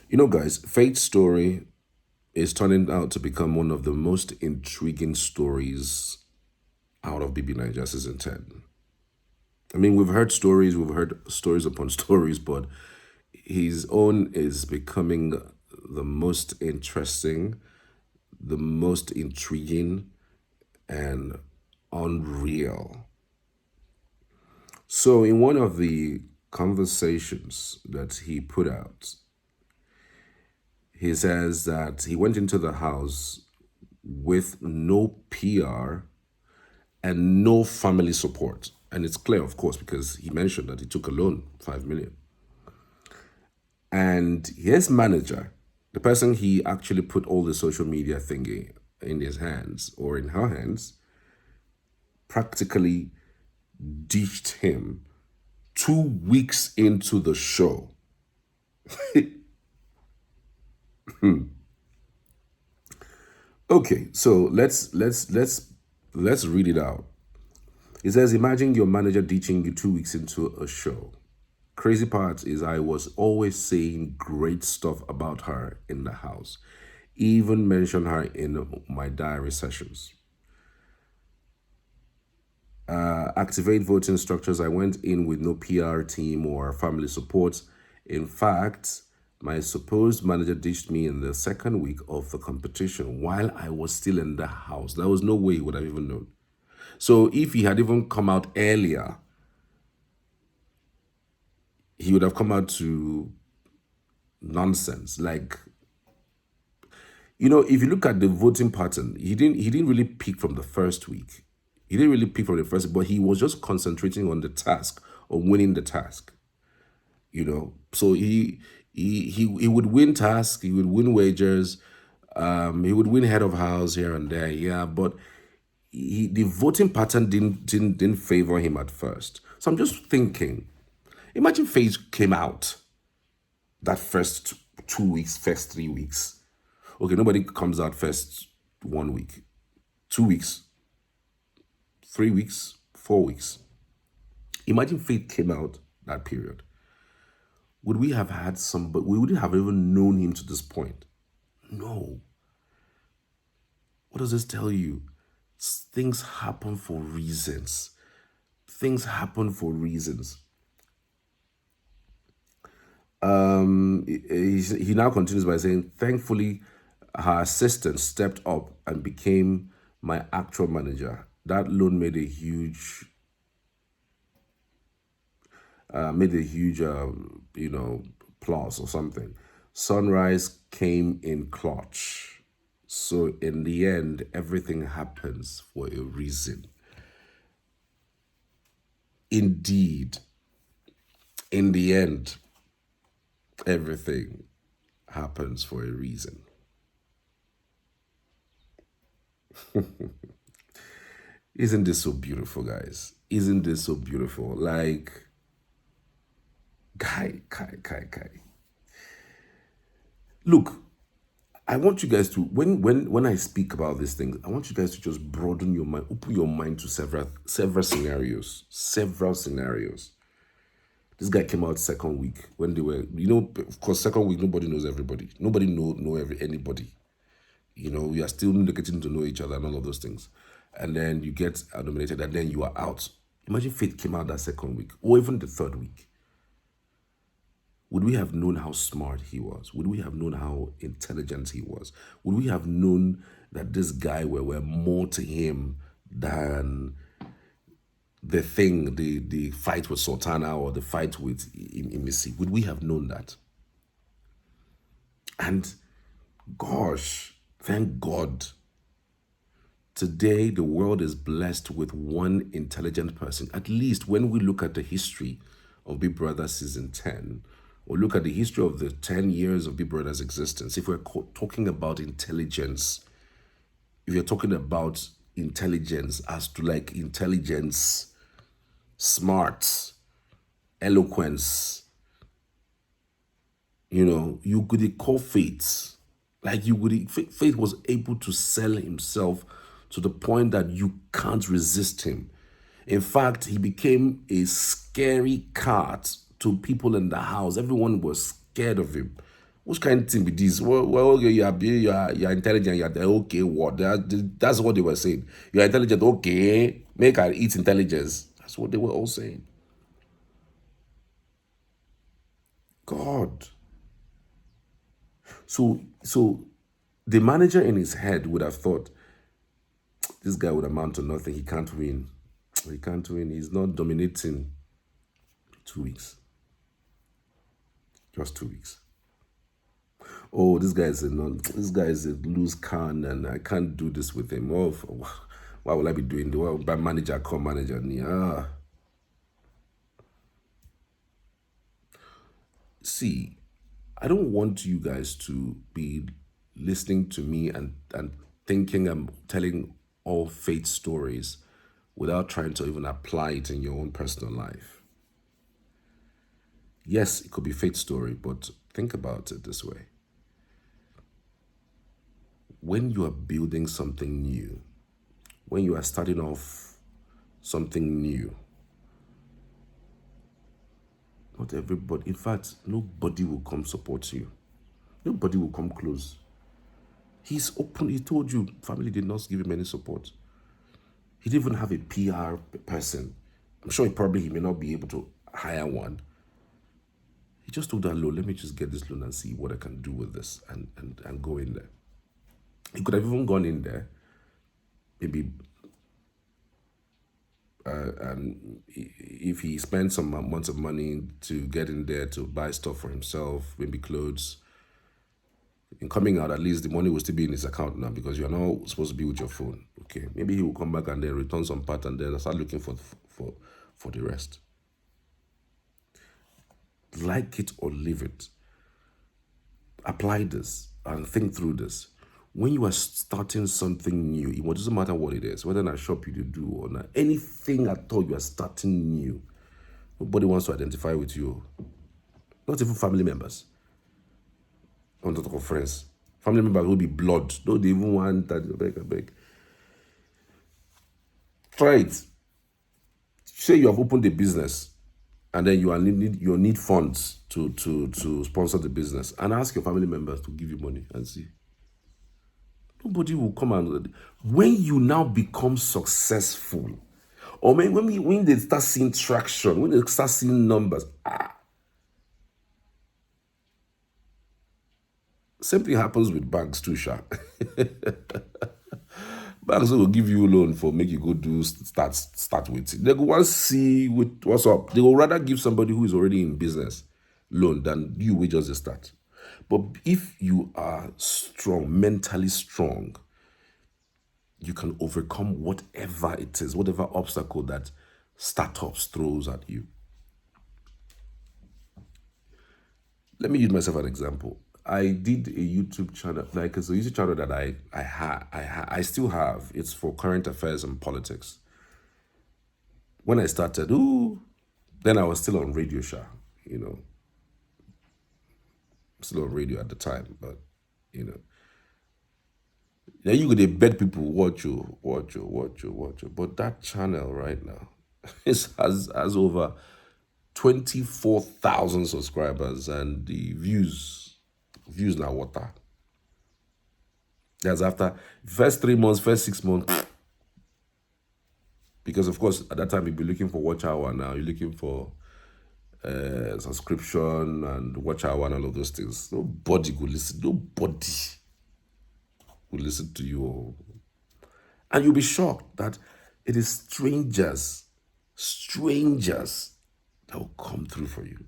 You know, guys, Fate's story is turning out to become one of the most intriguing stories out of Bbnaija season 10. I mean, we've heard stories upon stories, but his own is becoming the most interesting, the most intriguing, and unreal. So, in one of the conversations that he put out, he says that he went into the house with no PR and no family support. And it's clear, of course, because he mentioned that he took a loan, 5 million. And his manager, the person he actually put all the social media thingy in his hands or in her hands, practically ditched him 2 weeks into the show. Okay, so let's read it out. It says, imagine your manager ditching you 2 weeks into a show. Crazy part is I was always saying great stuff about her in the house. Even mention her in my diary sessions. Activate voting structures. I went in with no PR team or family support. In fact, my supposed manager ditched me in the second week of the competition while I was still in the house. There was no way he would have even known. So if he had even come out earlier, he would have come out to nonsense. Like, you know, if you look at the voting pattern, he didn't really peak from the first week. He didn't really peak from the first, but he was just concentrating on the task, on winning the task. You know, so he would win tasks, he would win wagers, he would win head of house here and there, yeah, but the voting pattern didn't favor him at first. So I'm just thinking, imagine FaZe came out that first 2 weeks, first 3 weeks. Okay, nobody comes out first 1 week, 2 weeks, 3 weeks, 4 weeks. Imagine Faith came out that period. Would we have had somebody, we wouldn't have even known him to this point. No. What does this tell you? Things happen for reasons. Things happen for reasons. He now continues by saying, thankfully, her assistant stepped up and became my actual manager. That loan made a huge, plus or something. Sunrise came in clutch. So in the end, everything happens for a reason. Indeed, in the end, everything happens for a reason. Isn't this so beautiful, guys? Isn't this so beautiful? Like, Kai. Look, I want you guys to, when I speak about these things, I want you guys to just broaden your mind, open your mind to several scenarios. Several scenarios. This guy came out second week when they were, of course, second week, nobody knows everybody. Nobody know anybody. We are still getting to know each other and all of those things. And then you get nominated and then you are out. Imagine Faith came out that second week or even the third week. Would we have known how smart he was? Would we have known how intelligent he was? Would we have known that this guy were more to him than the thing, the fight with Sultana or the fight with Imisi? Would we have known that? And gosh, thank God. Today, the world is blessed with one intelligent person. At least when we look at the history of Big Brother Season 10, or look at the history of the 10 years of Big Brother's existence, if we're talking about intelligence, if you're talking about intelligence as to like intelligence, smart, eloquence, you could call Faith. Like Faith was able to sell himself to the point that you can't resist him. In fact, he became a scary cat to people in the house. Everyone was scared of him Which kind of thing with this? Well, okay, you are intelligent. You are okay. What? That's what they were saying. You are intelligent. Okay, make her eat intelligence. That's what they were all saying. God. So the manager in his head would have thought this guy would amount to nothing. He can't win. He can't win. He's not dominating. 2 weeks. Just 2 weeks. Oh, this guy is a loose can, and I can't do this with him. Oh, why will I be doing the well, by manager come manager? See, I don't want you guys to be listening to me and thinking I'm telling all faith stories without trying to even apply it in your own personal life. Yes, it could be faith story, but think about it this way. When you are building something new, when you are starting off something new, not everybody, in fact, nobody will come support you. Nobody will come close. He's open. He told you family did not give him any support. He didn't even have a PR person. I'm sure he may not be able to hire one. He just took that loan. Let me just get this loan and see what I can do with this and go in there. He could have even gone in there, maybe, and if he spent some amounts of money to get in there to buy stuff for himself, maybe clothes. In coming out, at least the money will still be in his account now because you're not supposed to be with your phone. Okay, maybe he will come back and then return some part and then start looking for the rest. Like it or leave it. Apply this and think through this. When you are starting something new, it doesn't matter what it is, whether in a shop you do or not, anything at all you are starting new, nobody wants to identify with you. Not even family members. I want to talk of friends. Family members will be blood. Don't they even want that? I beg. Try it. Say you have opened a business and then you need funds to sponsor the business, and ask your family members to give you money and see. Nobody will come and when you now become successful, or when they start seeing traction, when they start seeing numbers, same thing happens with banks too, Sha. Banks will give you a loan for make you go do start with it. They go want to see what's up. They will rather give somebody who is already in business loan than you will just start. But if you are strong, mentally strong, you can overcome whatever it is, whatever obstacle that startups throws at you. Let me use myself as an example. I did a YouTube channel, like it's a YouTube channel that I still have. It's for current affairs and politics. When I started, then I was still on radio, still on radio at the time, but now you could beg people watch you. But that channel right now has over 24,000 subscribers, and the views now water. That's after first 3 months, first 6 months. Because of course at that time you'd be looking for watch hour. Now you're looking for subscription and watch hour and all of those things. Nobody could listen. Nobody would listen to you. And you'll be shocked that it is strangers that will come through for you.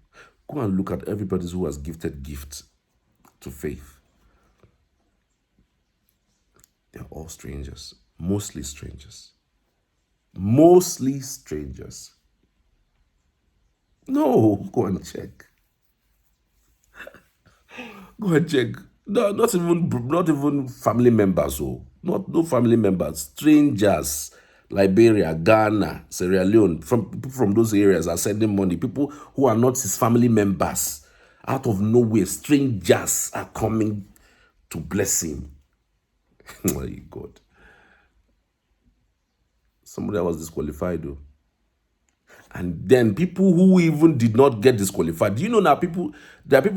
Go and look at everybody who has gifted gifts to faith. They're all strangers. Mostly strangers. No, go and check. Go and check. No, not even family members. No family members. Strangers. Liberia, Ghana, Sierra Leone, people from those areas are sending money. People who are not his family members, out of nowhere, strangers are coming to bless him. My God. Somebody was disqualified though. And then people who even did not get disqualified. Do you know now there are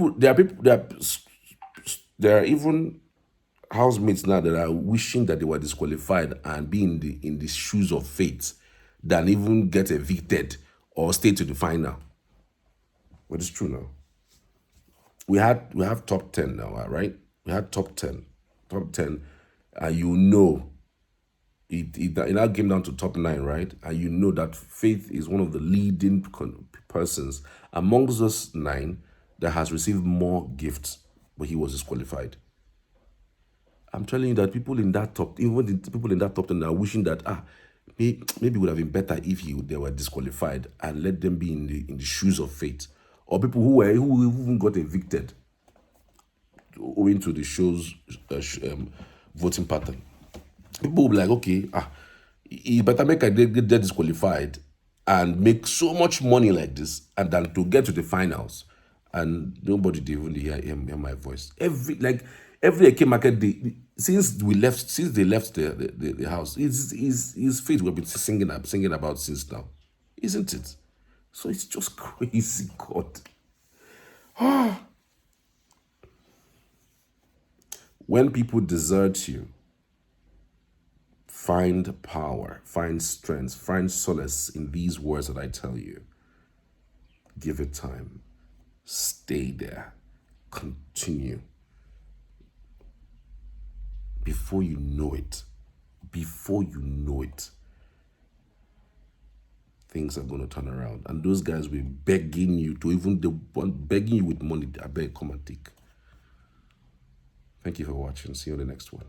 There are even housemates now that are wishing that they were disqualified and be in the shoes of fate than even get evicted or stay to the final. But it's true now. We have top 10 now, right? We had top 10, and it now came down to top 9, right? And you know that Faith is one of the leading persons amongst those 9 that has received more gifts, but he was disqualified. I'm telling you that people in that top, even the people in that top 10 are wishing that maybe it would have been better if they were disqualified and let them be in the shoes of fate, or people who even got evicted owing to the show's voting pattern. People will be like, okay, you better make a get disqualified and make so much money like this, and then to get to the finals, and nobody did even hear my voice. Every Eke market day, since they left the house, his faith we've been singing about since now, isn't it? So it's just crazy, God. When people desert you, find power, find strength, find solace in these words that I tell you. Give it time. Stay there. Continue. Before you know it, things are going to turn around. And those guys will be begging you begging you with money. I beg, come and take. Thank you for watching. See you on the next one.